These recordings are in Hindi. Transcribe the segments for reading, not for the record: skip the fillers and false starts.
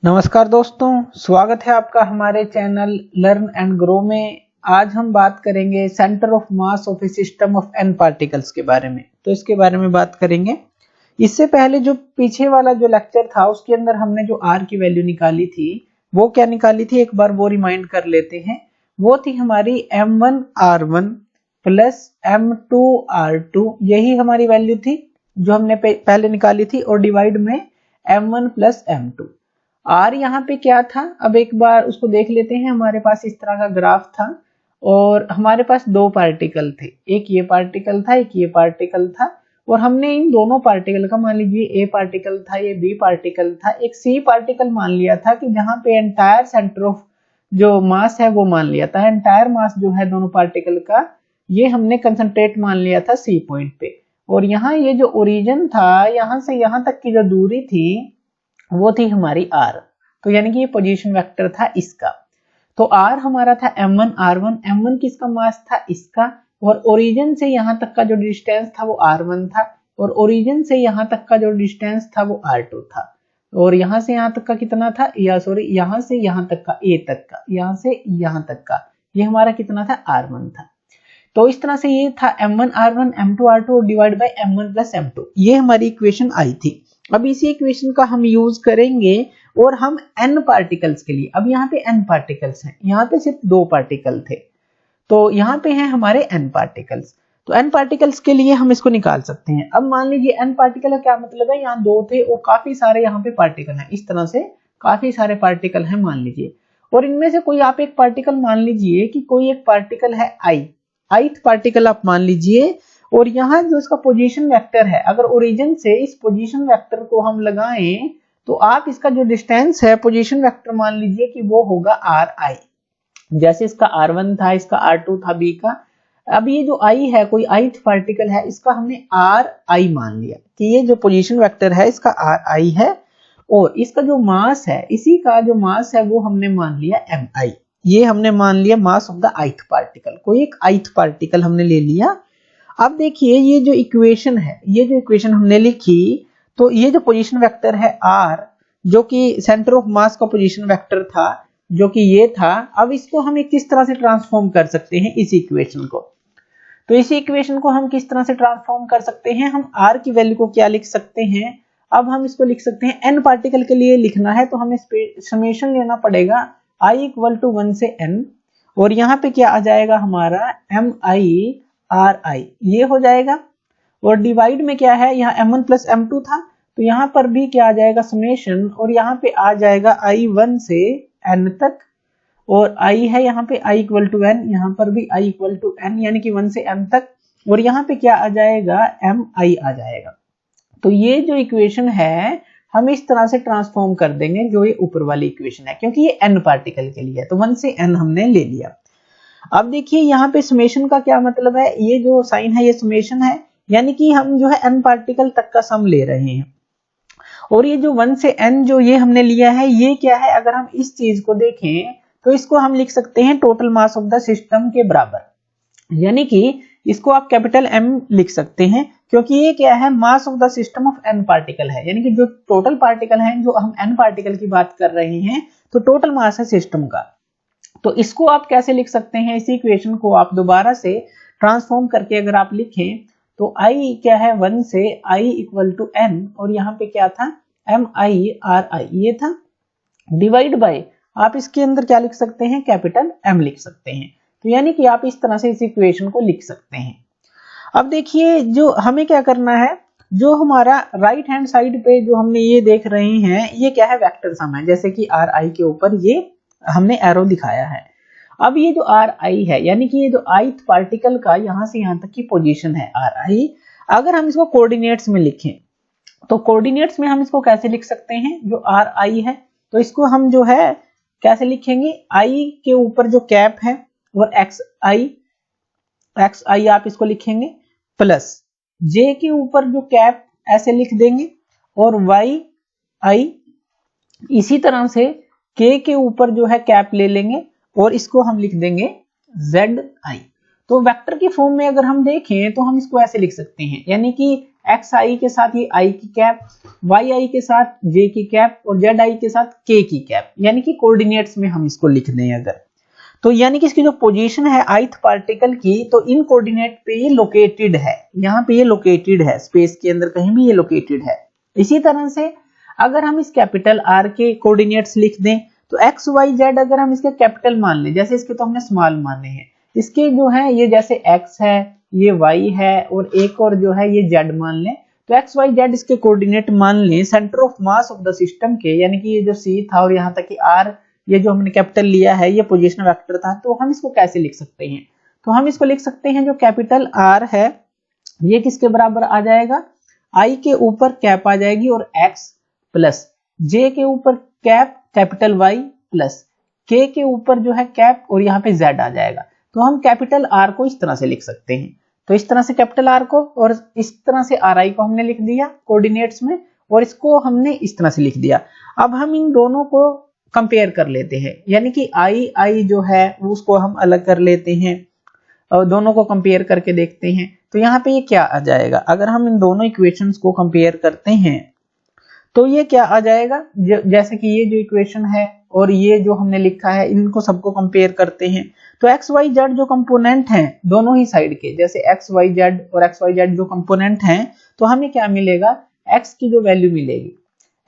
नमस्कार दोस्तों, स्वागत है आपका हमारे चैनल लर्न एंड ग्रो में। आज हम बात करेंगे centre of mass of a system of n particles के बारे में। तो इसके बारे में बात करेंगे। इससे पहले जो पीछे वाला जो लेक्चर था उसके अंदर हमने जो आर की वैल्यू निकाली थी वो क्या निकाली थी, एक बार वो रिमाइंड कर लेते हैं। वो थी हमारी m1r1 प्लस m2r2, यही हमारी वैल्यू थी जो हमने पहले निकाली थी, और डिवाइड में m1 प्लस m2। आर यहाँ पे क्या था, अब एक बार उसको देख लेते हैं। हमारे पास इस तरह का ग्राफ था और हमारे पास दो पार्टिकल थे, एक ये पार्टिकल था, एक ये पार्टिकल था। और हमने इन दोनों पार्टिकल का, मान लीजिए ए पार्टिकल था, ये बी पार्टिकल था, एक सी पार्टिकल मान लिया था कि जहां पे एंटायर सेंटर ऑफ जो मास है वो मान लिया था। एंटायर मास जो है दोनों पार्टिकल का, ये हमने कंसंट्रेट मान लिया था सी पॉइंट पे। और यहाँ ये जो ओरिजिन था, यहाँ से यहाँ तक की जो दूरी थी वो थी हमारी आर। तो यानी कि ये पोजीशन वेक्टर था इसका। तो आर हमारा था m1 r1, m1 किसका मास था, इसका। और ओरिजिन से यहां तक का जो डिस्टेंस था वो r1 था, और ओरिजिन से यहां तक का जो डिस्टेंस था वो r2 था। और यहां से यहां तक का कितना था, यहां से यहां तक का, a तक का, यहां से यहां तक का, ये हमारा कितना था, r1 था। तो इस तरह से ये था m1 r1 m2 r2 divide by m1 plus m2, ये हमारी इक्वेशन आई थी। अब इसी इक्वेशन का हम यूज करेंगे और हम n पार्टिकल्स के लिए, अब यहाँ पे n पार्टिकल्स हैं, यहाँ पे सिर्फ दो पार्टिकल थे, तो यहाँ पे हैं हमारे n पार्टिकल्स। तो n पार्टिकल्स के लिए हम इसको निकाल सकते हैं। अब मान लीजिए n पार्टिकल का क्या मतलब है, यहाँ दो थे और काफी सारे यहाँ पे पार्टिकल हैं, इस तरह से काफी सारे पार्टिकल हैं मान लीजिए। और इनमें से कोई आप एक पार्टिकल मान लीजिए कि कोई एक पार्टिकल है ith पार्टिकल आप मान लीजिए। और यहाँ जो इसका पोजीशन वेक्टर है, अगर ओरिजिन से इस पोजीशन वेक्टर को हम लगाएं तो आप इसका जो डिस्टेंस है पोजीशन वेक्टर मान लीजिए कि वो होगा ri। जैसे इसका r1 था, इसका r2 था b का। अब ये जो i है, कोई ith पार्टिकल है, इसका हमने ri मान लिया कि ये जो पोजीशन वेक्टर है इसका ri है। और इसका जो मास है, इसी का जो मास है वो हमने मान लिया mi। ये हमने मान लिया mass of the ith particle, कोई एक ith पार्टिकल हमने ले लिया। अब देखिए ये जो इक्वेशन है, ये जो इक्वेशन हमने लिखी, तो ये जो पोजीशन वेक्टर है r, जो कि सेंटर ऑफ मास का पोजीशन वेक्टर था, जो कि ये था, अब इसको हम किस तरह से ट्रांसफॉर्म कर सकते हैं इस इक्वेशन को। तो इस इक्वेशन को हम किस तरह से ट्रांसफॉर्म कर सकते हैं, हम r की वैल्यू को क्या लिख सकते हैं, अब हम इसको लिख सकते हैं n पार्टिकल के लिए लिखना है तो हमें समेशन लेना पड़ेगा i इक्वल टू 1 से n। और यहाँ पे क्या आ जाएगा हमारा mi ri, ये हो जाएगा। और डिवाइड में क्या है, यहाँ m1 प्लस m2 था, तो यहाँ पर भी क्या आ जाएगा समेशन, और यहाँ पे आ जाएगा i 1 से n तक। और i है यहाँ पे i इक्वल टू n, यहाँ पर भी i इक्वल टू n, यानी कि 1 से m तक। और यहाँ पे क्या आ जाएगा, mi आ जाएगा। तो ये जो इक्वेशन है हम इस तरह से ट्रांसफॉर्म कर देंगे, जो ये ऊपर वाली इक्वेशन है, क्योंकि ये n पार्टिकल के लिए है, तो 1 से n हमने ले लिया। अब देखिए यहाँ पे समेशन का क्या मतलब है, ये जो साइन है ये समेशन है, यानी कि हम जो है n पार्टिकल तक का सम ले रहे हैं। और ये जो 1 से n जो ये हमने लिया है, ये क्या है, अगर हम इस चीज को देखें तो इसको हम लिख सकते हैं total mass of the system के बराबर, यानी कि इसको आप कैपिटल M लिख सकते हैं, क्योंकि ये क्या है, mass of the system of n particle है, यानी कि जो टोटल पार्टिकल हैं, जो हम n पार्टिकल की बात कर रहे हैं, तो टोटल मास है सिस्टम का। तो इसको आप कैसे लिख सकते हैं, इसी इक्वेशन को आप दोबारा से ट्रांसफॉर्म करके अगर आप लिखें तो i क्या है, 1 से i इक्वल टू n, और यहाँ पे क्या था, mi ri ये था, डिवाइड बाय आप इसके अंदर क्या लिख सकते हैं, कैपिटल M लिख सकते हैं। तो यानी कि आप इस तरह से इस इक्वेशन को लिख सकते हैं। अब देखिए जो हमें क्या करना है, जो हमारा राइट हैंड साइड पे जो हमने ये देख रहे हैं, ये क्या है, वेक्टर सम है, जैसे कि ri के ऊपर ये हमने एरो दिखाया है। अब ये जो ri है, यानी कि ये जो ith पार्टिकल का यहां से यहां तक की पोजीशन है ri, अगर हम इसको कोऑर्डिनेट्स में लिखें तो कोऑर्डिनेट्स में हम इसको कैसे लिख सकते हैं, जो ri है तो इसको हम जो है कैसे लिखेंगे, i के ऊपर जो कैप है और xi आप इसको लिखेंगे, प्लस j के ऊपर जो कैप ऐसे लिख देंगे, और yi इसी तरह से k के ऊपर जो है कैप ले लेंगे और इसको हम लिख देंगे zi। तो वेक्टर की फॉर्म में अगर हम देखें तो हम इसको ऐसे लिख सकते हैं, यानी कि एक्स आई के साथ ये आई की कैप, वाई आई के साथ जे की कैप और जेड आई के साथ के की कैप, यानी कि कोऑर्डिनेट्स में हम इसको लिख दें अगर, तो यानी कि इसकी जो पोजीशन है ith पार्टिकल की, तो इन कोऑर्डिनेट पे ये लोकेटेड है, यहाँ पे ये लोकेटेड है, स्पेस के अंदर कहीं भी ये लोकेटेड है। इसी तरह से अगर हम इस कैपिटल R के कोऑर्डिनेट्स लिख दें, तो एक्स वाई जेड अगर हम इसके कैपिटल मान लें, जैसे इसके तो हमने स्मॉल माने हैं, इसके जो है ये जैसे x है, ये y है और एक और जो है ये z मान लें, तो एक्स वाई जेड इसके कोऑर्डिनेट मान लें centre of mass of the system के, यानी कि ये जो c था और यहाँ तक कि r, ये जो हमने कैपिटल लिया है ये पोजीशन वेक्टर था, तो हम इसको कैसे लिख सकते हैं? तो हम इसको लिख सकते हैं जो कैपिटल R है ये किसके बराबर आ जाएगा, I के ऊपर कैप आ जाएगी और x प्लस J के ऊपर cap capital Y plus K के ऊपर जो है कैप और यहाँ पे Z आ जाएगा। तो हम कैपिटल R को इस तरह से लिख सकते हैं, तो इस तरह से कैपिटल R को और इस तरह से RI को हमने लिख दिया कोऑर्डिनेट्स में, और इसको हमने इस तरह से लिख दिया। अब हम इन दोनों को कंपेयर कर लेते हैं, यानी कि आई जो है उसको हम अलग कर लेते हैं और दोनों को कंपेयर करके देखते हैं। तो यहाँ पे ये क्या आ जाएगा, अगर हम इन दोनों इक्वेशंस को कंपेयर करते हैं तो ये क्या आ जाएगा, जैसे कि ये जो इक्वेशन है और ये जो हमने लिखा है इनको सबको कंपेयर करते हैं, तो एक्स वाई जेड जो कंपोनेंट हैं दोनों ही साइड के, जैसे एक्स वाई जेड और एक्स वाई जेड जो कंपोनेंट हैं, तो हमें क्या मिलेगा, एक्स की जो वैल्यू मिलेगी,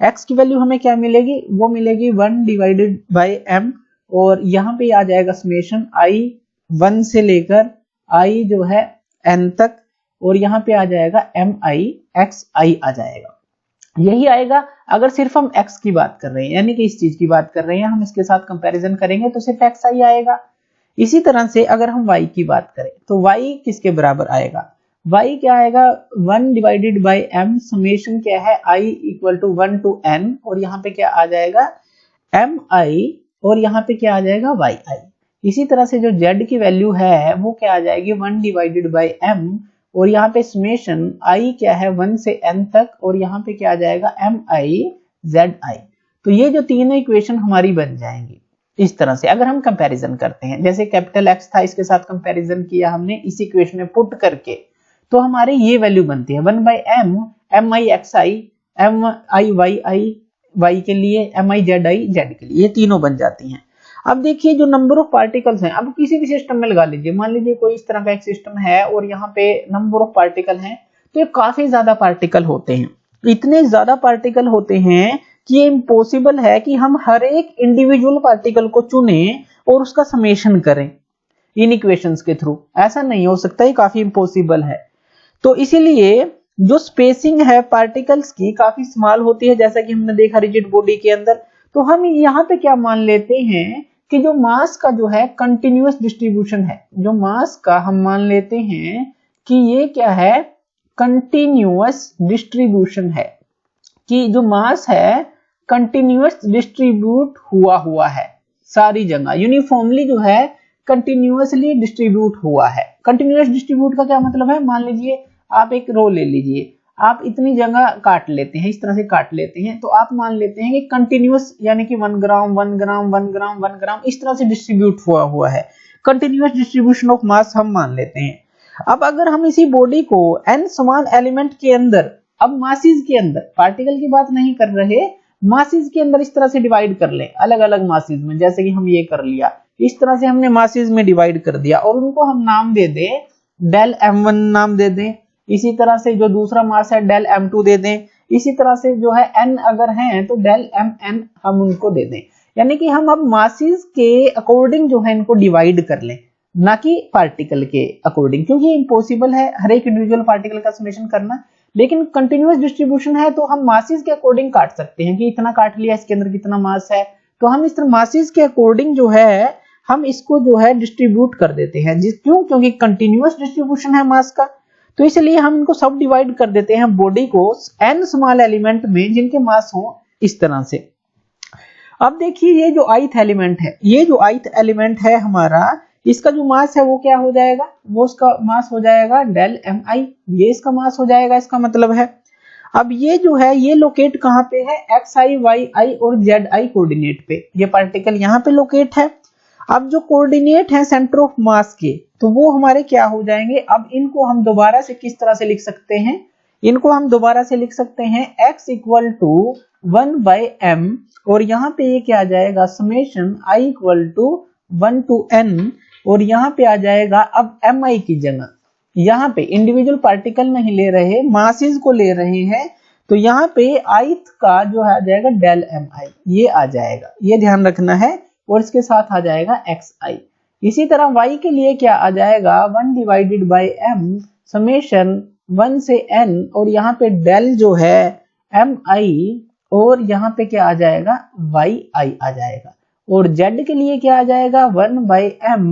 x की वैल्यू हमें क्या मिलेगी, वो मिलेगी 1 डिवाइडेड बाय m, और यहाँ पे आ जाएगा समेशन i 1 से लेकर i जो है n तक, और यहाँ पे आ जाएगा mi xi आ जाएगा। यही आएगा अगर सिर्फ हम x की बात कर रहे हैं, यानी कि इस चीज की बात कर रहे हैं, हम इसके साथ कंपैरिजन करेंगे तो सिर्फ xi आएगा। इसी तरह से अगर हम y की बात करें तो y किसके बराबर आएगा, y क्या आएगा 1 डिवाइडेड बाय m, समेशन क्या है i equal to 1 to n, और यहाँ पे क्या आ जाएगा mi और यहाँ पे क्या आ जाएगा yi। इसी तरह से जो z की वैल्यू है वो क्या आ जाएगी 1 डिवाइडेड बाय m, और यहाँ पे समेशन i क्या है 1 से n तक, और यहाँ पे क्या आ जाएगा mi zi। तो ये जो तीनों इक्वेशन हमारी बन जाएंगी इस तरह से अगर हम कंपैरिजन करते हैं, जैसे कैपिटल x था इसके साथ कंपैरिजन किया हमने इस इक्वेशन में पुट करके, तो हमारे ये वैल्यू बनती है 1 bye m mi xi mi yi y के लिए mi zi z के लिए, ये तीनों बन जाती हैं। अब देखिए जो नंबर ऑफ पार्टिकल्स हैं, अब किसी भी सिस्टम में लगा लीजिए, मान लीजिए कोई इस तरह का एक सिस्टम है और यहाँ पे नंबर ऑफ पार्टिकल हैं, तो ये काफी ज्यादा पार्टिकल होते हैं, इतने ज्यादा पार्टिकल होते हैं कि ये इम्पॉसिबल है कि हम हर एक इंडिविजुअल पार्टिकल को चुने और उसका समेशन करें इन इक्वेशंस के थ्रू, ऐसा नहीं हो सकता, ये काफी इम्पॉसिबल है। तो इसीलिए जो स्पेसिंग है पार्टिकल्स की काफी स्मॉल होती है, जैसा कि हमने देखा रिजिड बॉडी के अंदर। तो हम यहाँ पे क्या मान लेते हैं कि जो मास का जो है कंटिन्यूअस डिस्ट्रीब्यूशन है, जो मास का हम मान लेते हैं कि ये क्या है कंटिन्यूअस डिस्ट्रीब्यूशन है, कि जो मास है कंटिन्यूअस डिस्ट्रीब्यूट हुआ है सारी जगह, यूनिफॉर्मली जो है कंटिन्यूअसली डिस्ट्रीब्यूट हुआ है। कंटिन्यूअस डिस्ट्रीब्यूट का क्या मतलब है, मान लीजिए आप एक रो ले लीजिए, आप इतनी जगह काट लेते हैं, इस तरह से काट लेते हैं, तो आप मान लेते हैं कि कंटिन्यूअस यानी कि 1 ग्राम 1 ग्राम 1 ग्राम 1 ग्राम इस तरह से डिस्ट्रीब्यूट हुआ है, कंटिन्यूअस डिस्ट्रीब्यूशन ऑफ मास हम मान लेते हैं। अब अगर हम इसी बॉडी को n समान एलिमेंट के अंदर, अब मासेस के अंदर, पार्टिकल की बात नहीं कर रहे, मासेस के अंदर इस तरह से डिवाइड कर लें अलग अलग मासेस में, जैसे कि हम ये कर लिया, इस तरह से हमने मासेस में डिवाइड कर दिया और उनको हम नाम दे दें डेल m1 नाम दे दें, इसी तरह से जो दूसरा मास है डेल m2 दे दें, इसी तरह से जो है n अगर हैं तो डेल mn हम उनको दे दें, यानी कि हम अब मासेस के अकॉर्डिंग जो है इनको डिवाइड कर लें, ना कि पार्टिकल के अकॉर्डिंग, क्योंकि इम्पॉसिबल है हर एक इंडिविजुअल पार्टिकल का समेशन करना। लेकिन कंटिन्यूअस डिस्ट्रीब्यूशन है तो हम मासेस के अकॉर्डिंग काट सकते हैं कि इतना काट लिया, इसके अंदर कितना मास है, तो हम इस तरह मासेस के अकॉर्डिंग जो है हम इसको जो है डिस्ट्रीब्यूट कर देते हैं, क्योंकि कंटिन्यूअस डिस्ट्रीब्यूशन है मास का, तो इसलिए हम इनको सब डिवाइड कर देते हैं बॉडी को n स्मॉल एलिमेंट में जिनके मास हो इस तरह से। अब देखिए ये जो ith एलिमेंट है, ये जो ith एलिमेंट है हमारा, इसका जो मास है वो क्या हो जाएगा, वो उसका मास हो जाएगा डेल mi, ये इसका मास हो जाएगा, इसका मतलब है। अब ये जो है ये लोकेट कहाँ पे है, xi yi और zi कोऑर्डिनेट पे, ये पार्टिकल यहाँ पे लोकेट है। अब जो कोऑर्डिनेट है सेंटर ऑफ मास के, तो वो हमारे क्या हो जाएंगे, अब इनको हम दोबारा से किस तरह से लिख सकते हैं, इनको हम दोबारा से लिख सकते हैं x इक्वल टू 1/m और यहाँ पे ये क्या आ जाएगा summation i equal to 1 to n और यहाँ पे आ जाएगा अब mi की जगह यहाँ पे इंडिविजुअल पार्टिकल नहीं ले रहे, मासेस को ले रहे हैं, तो यहाँ पे ith का जो है आ जाएगा डेल mi, ये आ जाएगा, ये ध्यान रखना है। और इसके साथ आ जाएगा xi। इसी तरह y के लिए क्या आ जाएगा 1 डिवाइडेड बाई m समेशन 1 से n और यहाँ पे डेल जो है mi और यहाँ पे क्या आ जाएगा yi आ जाएगा। और z के लिए क्या आ जाएगा 1/m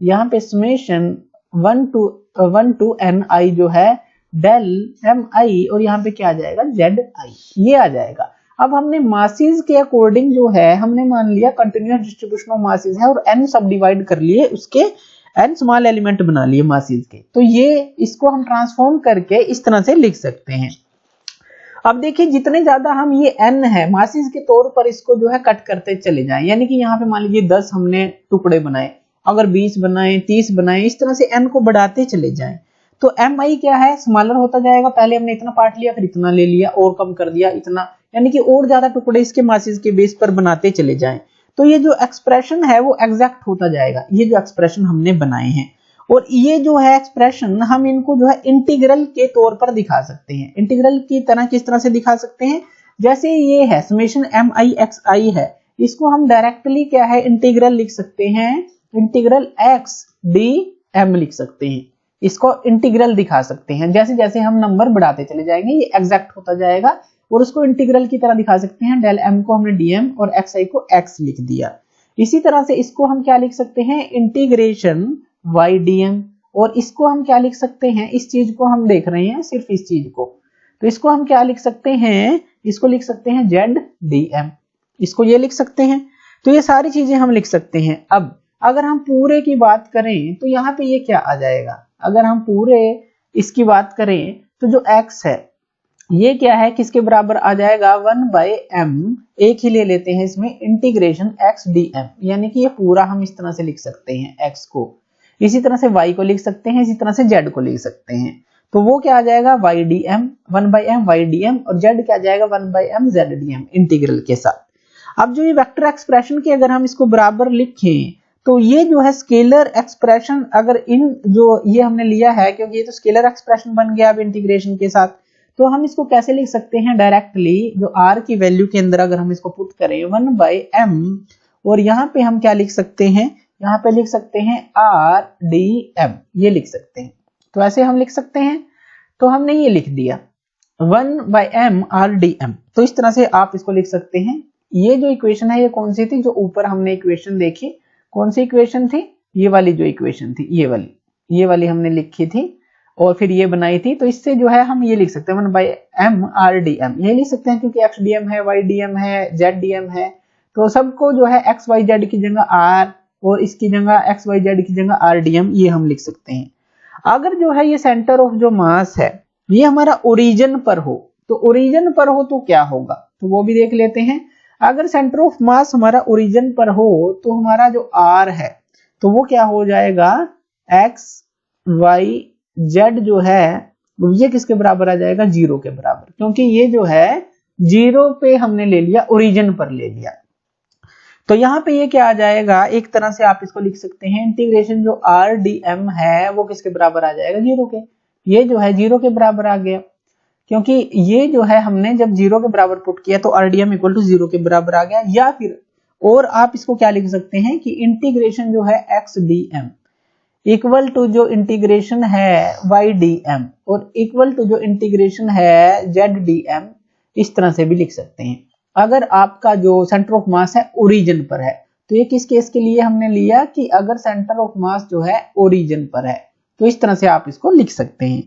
यहाँ पे समेशन 1 to ni जो है डेल mi और यहाँ पे क्या आ जाएगा zi, ये आ जाएगा। अब हमने मासेस के अकॉर्डिंग जो है हमने मान लिया कंटिन्यूअस डिस्ट्रीब्यूशन ऑफ मासेस है और n सब डिवाइड कर लिए, उसके n स्मॉल एलिमेंट बना लिए मासेस के, तो ये इसको हम ट्रांसफॉर्म करके इस तरह से लिख सकते हैं। अब देखिए जितने ज्यादा हम ये n है मासेस के तौर पर इसको जो है कट करते चले जाएं, यानी कि यहाँ पे मान लीजिए 10 हमने टुकड़े बनाए, अगर 20 बनाए 30 बनाए, इस तरह से n को बढ़ाते चले जाएं तो mi क्या है स्मॉलर होता जाएगा। पहले हमने इतना पार्ट लिया फिर इतना ले लिया और कम कर दिया इतना, यानी कि और ज्यादा टुकड़े इसके मासेस के बेस पर बनाते चले जाएं तो ये जो एक्सप्रेशन है वो एग्जैक्ट होता जाएगा, ये जो एक्सप्रेशन हमने बनाए हैं। और ये जो है एक्सप्रेशन हम इनको जो है इंटीग्रल के तौर पर दिखा सकते हैं। इंटीग्रल की तरह किस तरह से दिखा सकते हैं, जैसे ये है समेशन mi है, इसको हम डायरेक्टली क्या है इंटीग्रल लिख सकते हैं, इंटीग्रल x dm लिख सकते हैं, इसको इंटीग्रल दिखा सकते हैं। जैसे जैसे हम नंबर बढ़ाते चले जाएंगे ये एग्जैक्ट होता जाएगा और उसको इंटीग्रल की तरह दिखा सकते हैं। डेल m को हमने dm और xi को x लिख दिया। इसी तरह से इसको हम क्या लिख सकते हैं इंटीग्रेशन y dm, और इसको हम क्या लिख सकते हैं, इस चीज को हम देख रहे हैं सिर्फ इस चीज को, तो इसको हम क्या लिख सकते हैं, इसको लिख सकते हैं z dm, इसको ये लिख सकते हैं। तो ये सारी चीजें हम लिख सकते हैं। अब अगर हम पूरे की बात करें तो यहाँ पे ये क्या आ जाएगा, अगर हम पूरे इसकी बात करें तो जो x है ये क्या है किसके बराबर आ जाएगा 1/m, एक ही ले लेते हैं इसमें इंटीग्रेशन x dm, यानी कि ये पूरा हम इस तरह से लिख सकते हैं x को, इसी तरह से y को लिख सकते हैं, इसी तरह से z को लिख सकते हैं। तो वो क्या आ जाएगा y dm 1/m y dm और z क्या आ जाएगा 1/m z dm इंटीग्रल के साथ। अब जो ये वेक्टर एक्सप्रेशन की अगर हम इसको बराबर लिखें तो ये जो है स्केलर एक्सप्रेशन, अगर इन जो ये हमने लिया है क्योंकि ये तो स्केलर एक्सप्रेशन बन गया अब इंटीग्रेशन के साथ, तो हम इसको कैसे लिख सकते हैं डायरेक्टली, जो r की वैल्यू के अंदर अगर हम इसको पुट करें 1/m और यहाँ पे हम क्या लिख सकते हैं, यहाँ पे लिख सकते हैं r dm, ये लिख सकते हैं। तो ऐसे हम लिख सकते हैं, तो हमने ये लिख दिया 1/m r dm, तो इस तरह से आप इसको लिख सकते हैं। ये जो इक्वेशन है ये कौन सी थी, जो ऊपर हमने इक्वेशन देखी, कौन सी इक्वेशन थी, ये वाली जो इक्वेशन थी, ये वाली हमने लिखी थी और फिर ये बनाई थी। तो इससे जो है हम ये लिख सकते हैं 1/m r dm, ये लिख सकते हैं क्योंकि x dm है, y dm है, z dm है, तो सबको जो है x y z की जगह r और इसकी जगह x y z की जगह r dm ये हम लिख सकते हैं। अगर जो है ये सेंटर ऑफ जो मास है ये हमारा ओरिजिन पर हो, तो ओरिजिन पर हो तो क्या होगा, तो वो भी देख लेते हैं। अगर सेंटर ऑफ मास हमारा ओरिजिन पर हो तो हमारा जो r है तो वो क्या हो जाएगा x y z जो है ये किसके बराबर आ जाएगा 0 के बराबर, क्योंकि ये जो है 0 पे हमने ले लिया, ओरिजिन पर ले लिया। तो यहाँ पे ये क्या आ जाएगा, एक तरह से आप इसको लिख सकते हैं इंटीग्रेशन जो r dm है वो किसके बराबर आ जाएगा 0 के, ये जो है 0 के बराबर आ गया, क्योंकि ये जो है हमने जब 0 के बराबर पुट किया तो RDM इक्वल टू 0 के बराबर आ गया। या फिर और आप इसको क्या लिख सकते हैं कि इंटीग्रेशन जो है x dm इक्वल टू जो इंटीग्रेशन है y dm और इक्वल टू जो इंटीग्रेशन है z dm, इस तरह से भी लिख सकते हैं। अगर आपका जो सेंटर ऑफ मास है ओरिजिन पर है, तो ये किस केस के लिए हमने लिया कि अगर सेंटर ऑफ मास जो है ओरिजिन पर है, तो इस तरह से आप इसको लिख सकते हैं।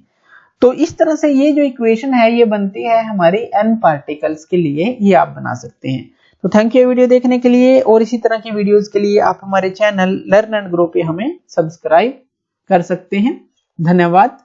तो इस तरह से ये जो इक्वेशन है ये बनती है हमारी n पार्टिकल्स के लिए, ये आप बना सकते हैं। तो थैंक यू वीडियो देखने के लिए, और इसी तरह की वीडियोस के लिए आप हमारे चैनल लर्न एंड ग्रो पे हमें सब्सक्राइब कर सकते हैं। धन्यवाद।